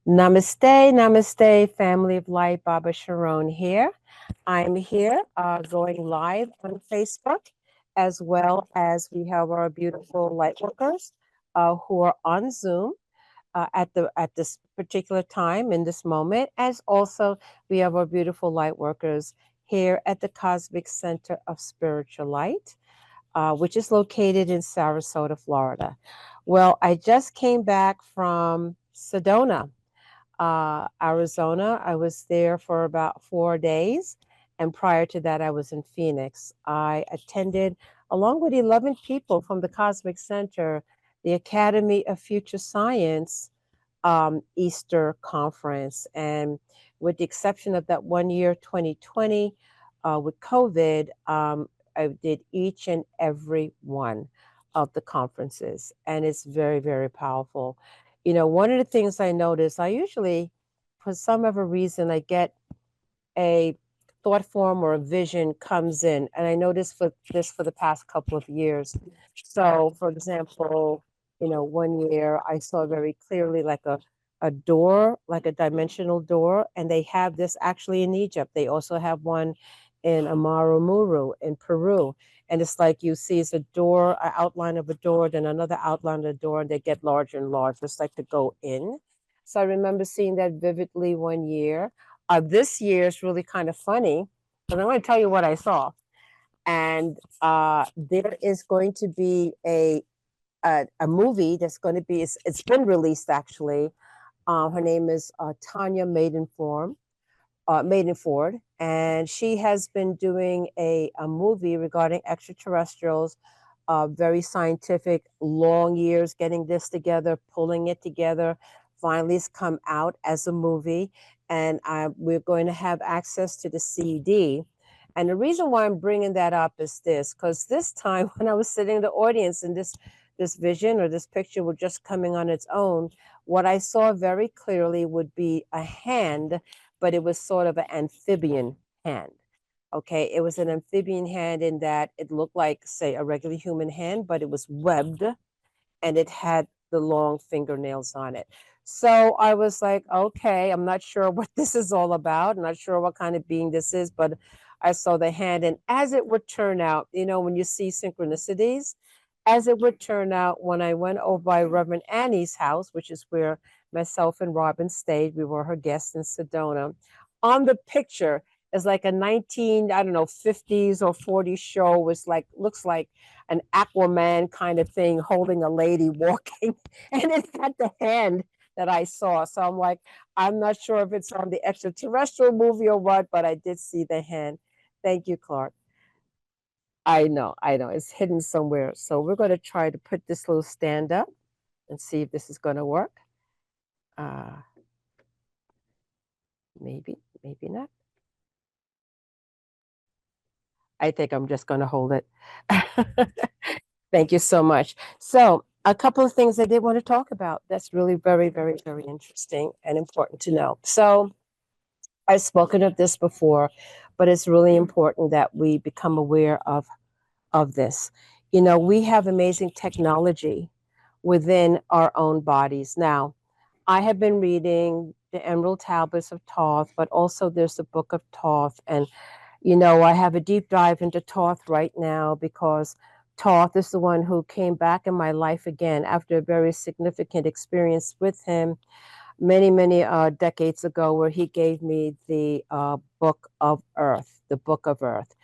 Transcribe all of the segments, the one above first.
Namaste, namaste, family of light. Baba Sharon here. I'm here going live on Facebook, as well as we have our beautiful light workers who are on Zoom at this particular time in this moment, as also we have our beautiful light workers here at the Cosmic Center of Spiritual Light, which is located in Sarasota, Florida. Well, I just came back from Sedona, Arizona. I was there for about 4 days. And prior to that, I was in Phoenix. I attended, along with 11 people from the Cosmic Center, the Academy of Future Science Easter conference. And with the exception of that one year, 2020, with COVID, I did each and every one of the conferences. And it's very, very powerful. You know, one of the things I notice, I usually, for some other reason, I get a thought form or a vision comes in. And I noticed for this for the past couple of years. So, for example, one year I saw very clearly like a door, like a dimensional door, and they have this actually in Egypt. They also have one in Amaru in Peru. And it's like you see it's a door, an outline of a door, then another outline of a door, and they get larger and larger. It's like to go in. So I remember seeing that vividly one year. This year is really kind of funny, but I'm going to tell you what I saw. And there is going to be a movie that's going to be, it's been released actually. Her name is Tanya Maidenford, and she has been doing a movie regarding extraterrestrials, very scientific, long years getting this together, pulling it together. Finally, it's come out as a movie, and we're going to have access to the CD. And the reason why I'm bringing that up is this, because this time when I was sitting in the audience and this vision or this picture was just coming on its own, what I saw very clearly would be a hand, but it was sort of an amphibian hand. Okay, it was an amphibian hand in that it looked like, say, a regular human hand, but it was webbed and it had the long fingernails on it. So I was like, okay, I'm not sure what this is all about. I'm not sure what kind of being this is, but I saw the hand. And as it would turn out, when you see synchronicities, as it would turn out, when I went over by Reverend Annie's house, which is where myself and Robin stayed, we were her guests in Sedona. On the picture is like a 19, I don't know, 50s or 40s show. Was like, looks like an Aquaman kind of thing, holding a lady walking, and it had the hand that I saw. So I'm like, I'm not sure if it's on the extraterrestrial movie or what, but I did see the hand. Thank you, Clark. I know, it's hidden somewhere. So we're going to try to put this little stand up and see if this is going to work. Uh, maybe not. I think I'm just going to hold it. Thank you so much. So, a couple of things I did want to talk about that's really very, very, very interesting and important to know. So, I've spoken of this before, but it's really important that we become aware of this. We have amazing technology within our own bodies. Now, I have been reading the Emerald Tablets of Thoth, but also there's the Book of Thoth. And, I have a deep dive into Thoth right now because Thoth is the one who came back in my life again after a very significant experience with him many, many decades ago, where he gave me the Book of Earth, the Book of Earth.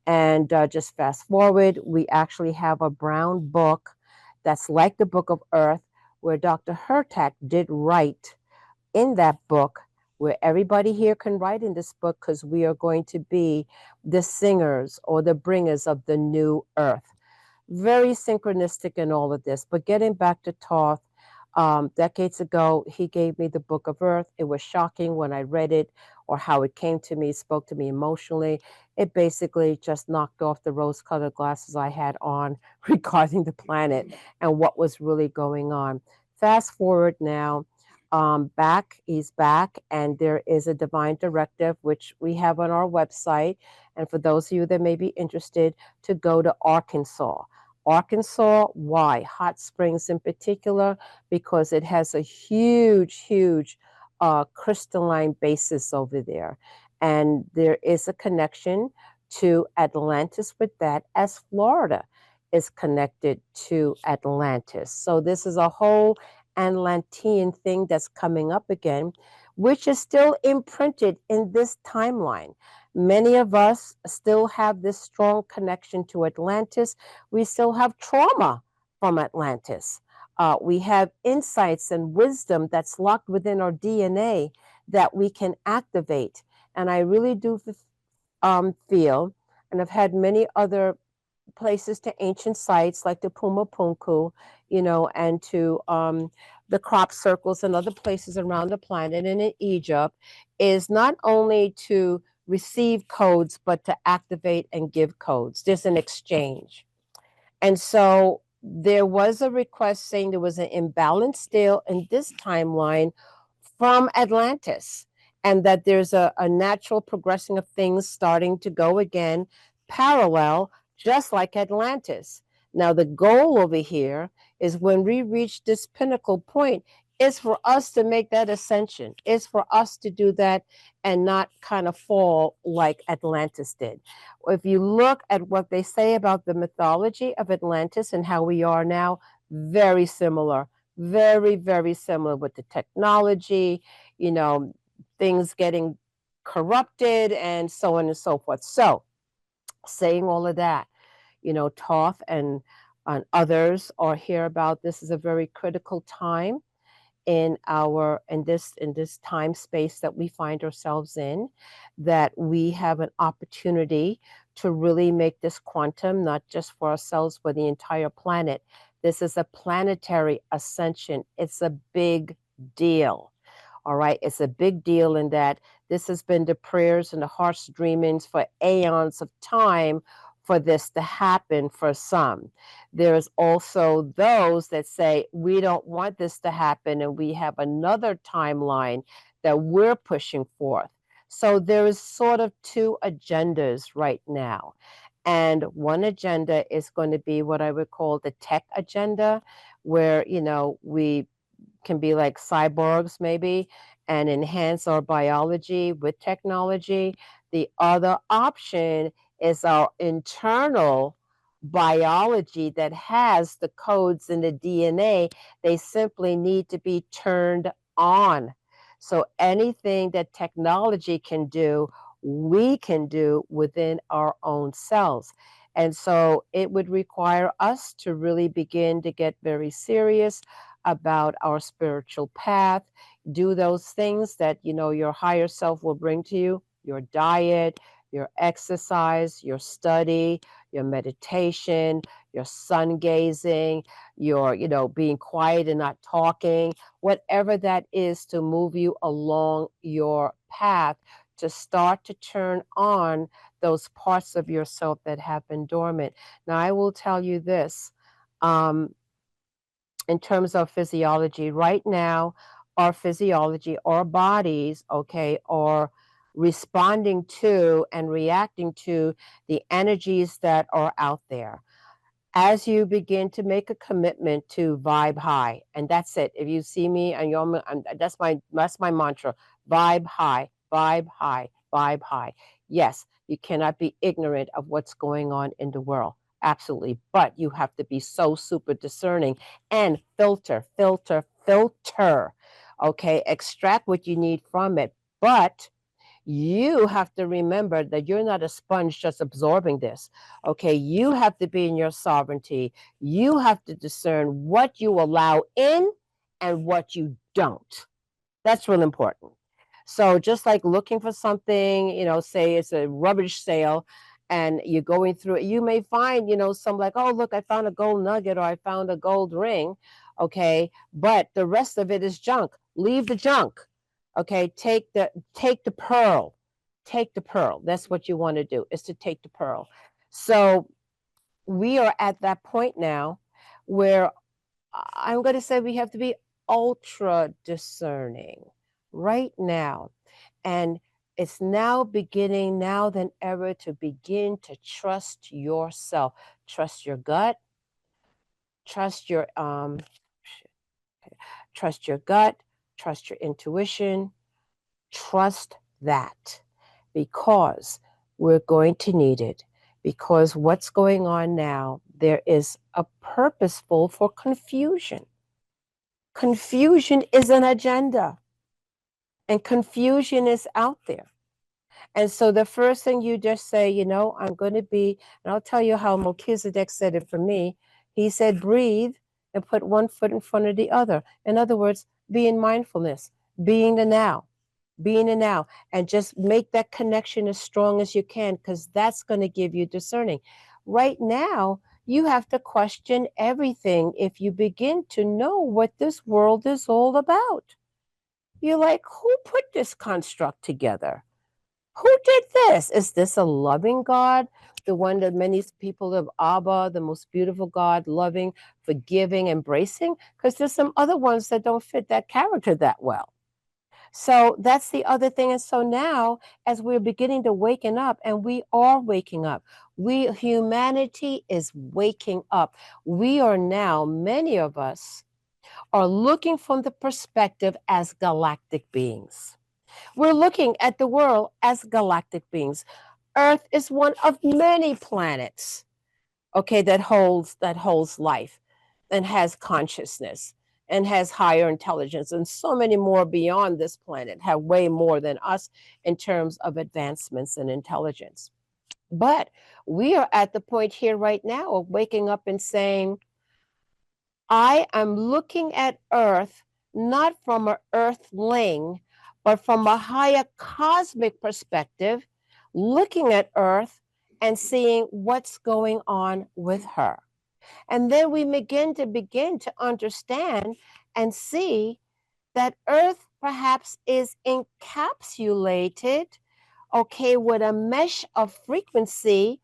And just fast forward, we actually have a brown book that's like the Book of Earth, where Dr. Hurtak did write in that book, where everybody here can write in this book, because we are going to be the singers or the bringers of the new earth. Very synchronistic in all of this. But getting back to Thoth, decades ago, he gave me the Book of Earth. It was shocking when I read it, or how it came to me, spoke to me emotionally. It basically just knocked off the rose-colored glasses I had on regarding the planet and what was really going on. Fast forward now, he's back, and there is a divine directive, which we have on our website. And for those of you that may be interested, to go to Arkansas. Arkansas, why? Hot Springs in particular, because it has a huge, huge crystalline basis over there. And there is a connection to Atlantis with that, as Florida is connected to Atlantis. So this is a whole Atlantean thing that's coming up again, which is still imprinted in this timeline. Many of us still have this strong connection to Atlantis. We still have trauma from Atlantis. We have insights and wisdom that's locked within our DNA that we can activate. And I really do feel, and I've had many other places to ancient sites like the Puma Punku, and to the crop circles and other places around the planet and in Egypt, is not only to receive codes, but to activate and give codes. There's an exchange. And so there was a request saying there was an imbalance still in this timeline from Atlantis, and that there's a natural progressing of things starting to go again parallel, just like Atlantis. Now, the goal over here is when we reach this pinnacle point, is for us to make that ascension, is for us to do that and not kind of fall like Atlantis did. If you look at what they say about the mythology of Atlantis and how we are now, very similar, very, very similar with the technology, things getting corrupted and so on and so forth. So, saying all of that, Toph and others are here about this is a very critical time in this time space that we find ourselves in, that we have an opportunity to really make this quantum, not just for ourselves, but the entire planet. This is a planetary ascension. It's a big deal. All right. It's a big deal in that this has been the prayers and the harsh dreamings for aeons of time for this to happen for some. There's also those that say, we don't want this to happen, and we have another timeline that we're pushing forth. So there is sort of two agendas right now. And one agenda is going to be what I would call the tech agenda, where, we can be like cyborgs maybe and enhance our biology with technology. The other option is our internal biology that has the codes in the DNA. They simply need to be turned on. So anything that technology can do, we can do within our own cells. And so it would require us to really begin to get very serious about our spiritual path, do those things that, your higher self will bring to you, your diet, your exercise, your study, your meditation, your sun gazing, your, being quiet and not talking, whatever that is to move you along your path to start to turn on those parts of yourself that have been dormant. Now, I will tell you this. In terms of physiology, right now, our physiology, our bodies, okay, are responding to and reacting to the energies that are out there. As you begin to make a commitment to vibe high, and that's it. If you see me and that's my mantra: vibe high, vibe high, vibe high. Yes, you cannot be ignorant of what's going on in the world. Absolutely. But you have to be so super discerning and filter, filter, filter. Okay. Extract what you need from it. But you have to remember that you're not a sponge just absorbing this. Okay. You have to be in your sovereignty. You have to discern what you allow in and what you don't. That's real important. So just like looking for something, say it's a rubbish sale and you're going through it, you may find, some like, oh, look, I found a gold nugget or I found a gold ring. Okay. But the rest of it is junk. Leave the junk. Okay. Take the pearl. Take the pearl. That's what you want to do, is to take the pearl. So we are at that point now where I'm going to say we have to be ultra discerning right now. And it's now beginning, now than ever, to begin to trust yourself. Trust your gut. Trust your trust your gut. trust your intuition, trust that, because we're going to need it. Because what's going on now, there is a purposeful for confusion. Confusion is an agenda, and confusion is out there. And so the first thing you just say, I'm going to be, and I'll tell you how Melchizedek said it for me. He said, breathe and put one foot in front of the other. In other words, be in mindfulness, being the now, being the now, and just make that connection as strong as you can, because that's going to give you discerning. Right now, you have to question everything if you begin to know what this world is all about. You're like, who put this construct together? Who did this? Is this a loving God? The one that many people of Abba, the most beautiful God, loving, forgiving, embracing? Because there's some other ones that don't fit that character that well. So that's the other thing. And so now, as we're beginning to waken up, and we are waking up, humanity is waking up. We are now, many of us, are looking from the perspective as galactic beings. We're looking at the world as galactic beings. Earth is one of many planets, okay, that holds life and has consciousness and has higher intelligence, and so many more beyond this planet have way more than us in terms of advancements and intelligence. But we are at the point here right now of waking up and saying, I am looking at Earth not from an earthling, but from a higher cosmic perspective, looking at Earth and seeing what's going on with her. And then we begin to understand and see that Earth perhaps is encapsulated, okay, with a mesh of frequency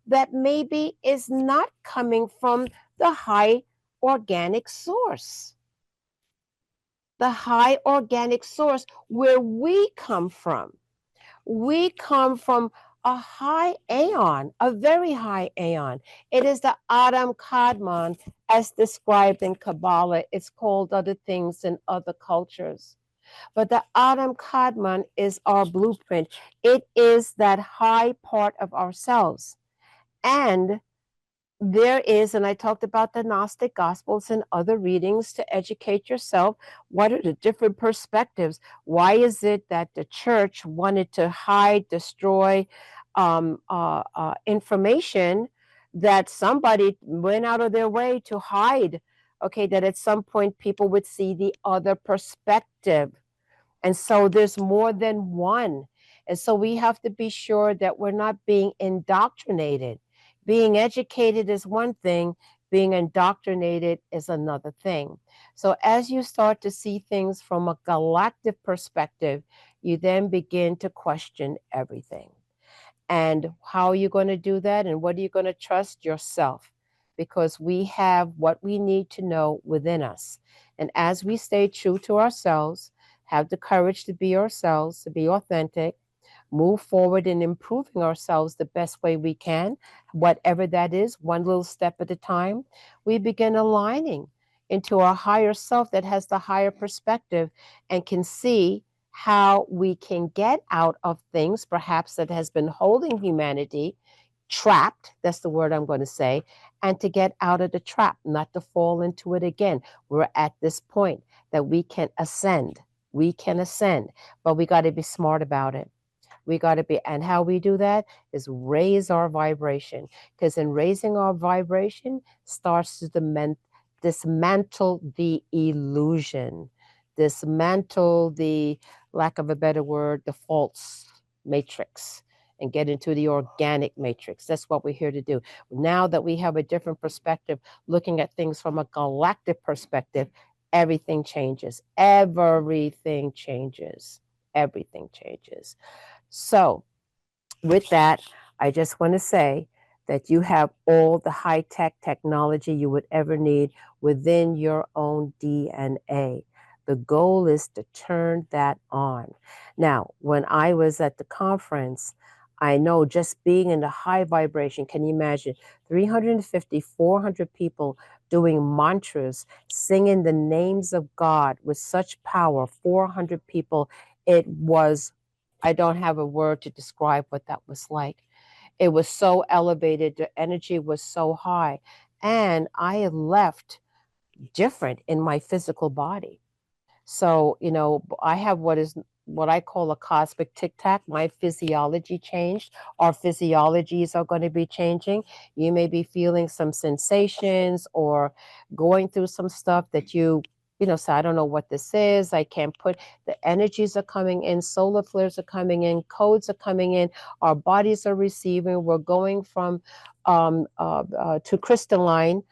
that maybe is not coming from the high organic source. The high organic source where we come from. We come from a high aeon, a very high aeon. It is the Adam Kadmon as described in Kabbalah. It's called other things in other cultures. But the Adam Kadmon is our blueprint. It is that high part of ourselves. And there is, and I talked about the Gnostic Gospels and other readings to educate yourself. What are the different perspectives? Why is it that the church wanted to hide, destroy information that somebody went out of their way to hide? Okay, that at some point people would see the other perspective. And so there's more than one. And so we have to be sure that we're not being indoctrinated. Being educated is one thing, being indoctrinated is another thing. So as you start to see things from a galactic perspective, you then begin to question everything. And how are you going to do that? And what are you going to trust? Yourself, because we have what we need to know within us. And as we stay true to ourselves, have the courage to be ourselves, to be authentic, move forward in improving ourselves the best way we can, whatever that is, one little step at a time, we begin aligning into our higher self that has the higher perspective and can see how we can get out of things perhaps that has been holding humanity trapped, that's the word I'm going to say, and to get out of the trap, not to fall into it again. We're at this point that we can ascend. We can ascend, but we got to be smart about it. We got to be, and how we do that is raise our vibration, because in raising our vibration starts to dismantle the illusion, dismantle the, lack of a better word, the false matrix, and get into the organic matrix. That's what we're here to do. Now that we have a different perspective, looking at things from a galactic perspective, everything changes. Everything changes. Everything changes. So, with that, I just want to say that you have all the high-tech technology you would ever need within your own DNA. The goal is to turn that on. Now, when I was at the conference, I know just being in the high vibration, can you imagine 350, 400 people doing mantras, singing the names of God with such power, 400 people. It was, I don't have a word to describe what that was like. It was so elevated, the energy was so high. And I had left different in my physical body. So, I have what I call a cosmic tic tac. My physiology changed. Our physiologies are going to be changing. You may be feeling some sensations or going through some stuff that say, I don't know what this is. I can't put the energies are coming in, solar flares are coming in, codes are coming in, our bodies are receiving. We're going from to crystalline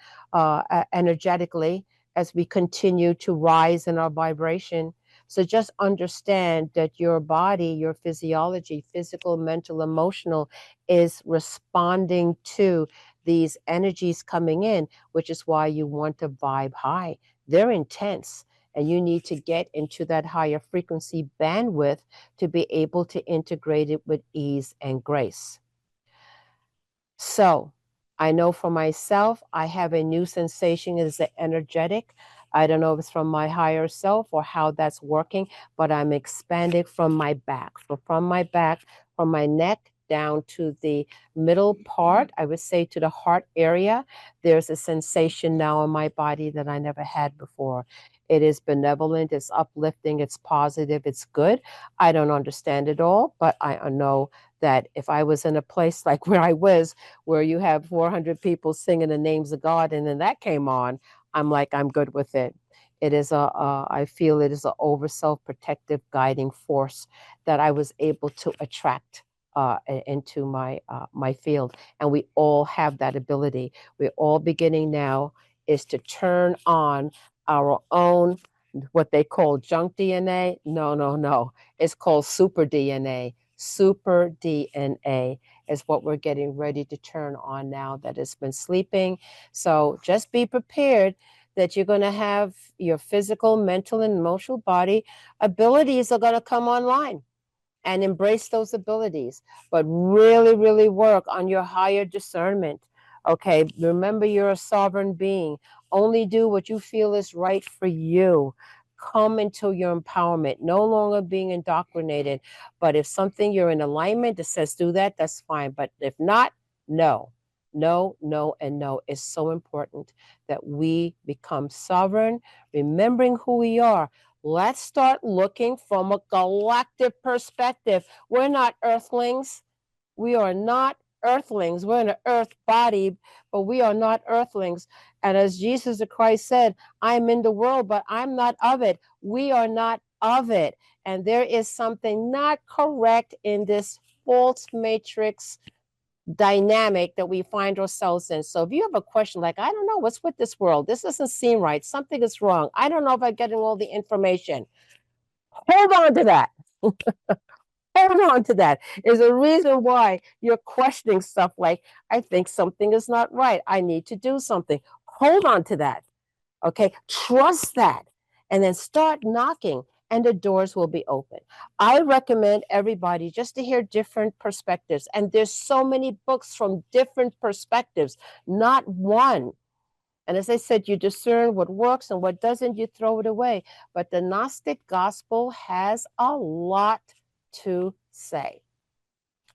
energetically as we continue to rise in our vibration. So just understand that your body, your physiology, physical, mental, emotional, is responding to these energies coming in, which is why you want to vibe high. They're intense, and you need to get into that higher frequency bandwidth to be able to integrate it with ease and grace. So I know for myself, I have a new sensation. It's energetic. I don't know if it's from my higher self or how that's working, but I'm expanding from my back. So from my back, from my neck down to the middle part, I would say to the heart area, there's a sensation now in my body that I never had before. It is benevolent, it's uplifting, it's positive, it's good. I don't understand it all, but I know that if I was in a place like where I was, where you have 400 people singing the names of God, and then that came on, I'm like, I'm good with it. It is I feel it is an over self-protective guiding force that I was able to attract into my field. And we all have that ability. We're all beginning now is to turn on our own, what they call junk DNA. No, no, no. It's called super DNA. Super DNA is what we're getting ready to turn on now that it's been sleeping. So just be prepared that you're going to have your physical, mental, and emotional body abilities are going to come online, and embrace those abilities, but really, really work on your higher discernment. Okay, remember you're a sovereign being. Only do what you feel is right for you. Come into your empowerment, no longer being indoctrinated. But if something you're in alignment that says do that, that's fine. But if not, no. No, no, and no. It's so important that we become sovereign, remembering who we are. Let's start looking from a galactic perspective. We're not earthlings. We are not earthlings. We're in an earth body, but we are not earthlings. And as Jesus the Christ said, I'm in the world, but I'm not of it. We are not of it. And there is something not correct in this false matrix dynamic that we find ourselves in. So if you have a question like, I don't know, what's with this world? This doesn't seem right. Something is wrong. I don't know if I'm getting all the information. Hold on to that. Hold on to that. There's a reason why you're questioning stuff like, I think something is not right. I need to do something. Hold on to that. Okay. Trust that. And then start knocking, and the doors will be open. I recommend everybody just to hear different perspectives. And there's so many books from different perspectives, not one. And as I said, you discern what works and what doesn't, you throw it away. But the Gnostic gospel has a lot to say.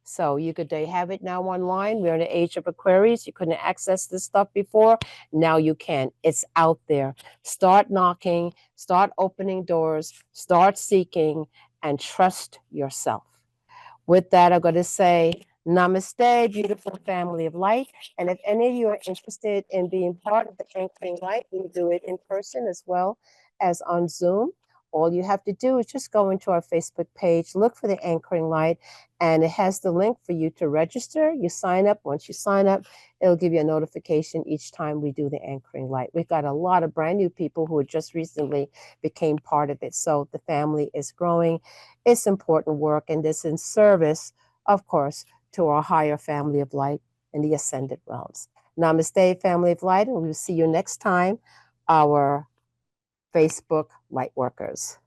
So they have it now online. We're in the age of Aquarius. You couldn't access this stuff before. Now you can. It's out there. Start knocking, start opening doors, start seeking, and trust yourself. With that, I'm going to say namaste, beautiful family of light. And if any of you are interested in being part of the Anchoring Light, we do it in person as well as on Zoom. All you have to do is just go into our Facebook page, look for the Anchoring Light, and it has the link for you to register. You sign up. Once you sign up, it'll give you a notification each time we do the Anchoring Light. We've got a lot of brand new people who just recently became part of it. So the family is growing. It's important work, and this in service, of course, to our higher family of light in the ascended realms. Namaste, family of light, and we'll see you next time, our Facebook light workers.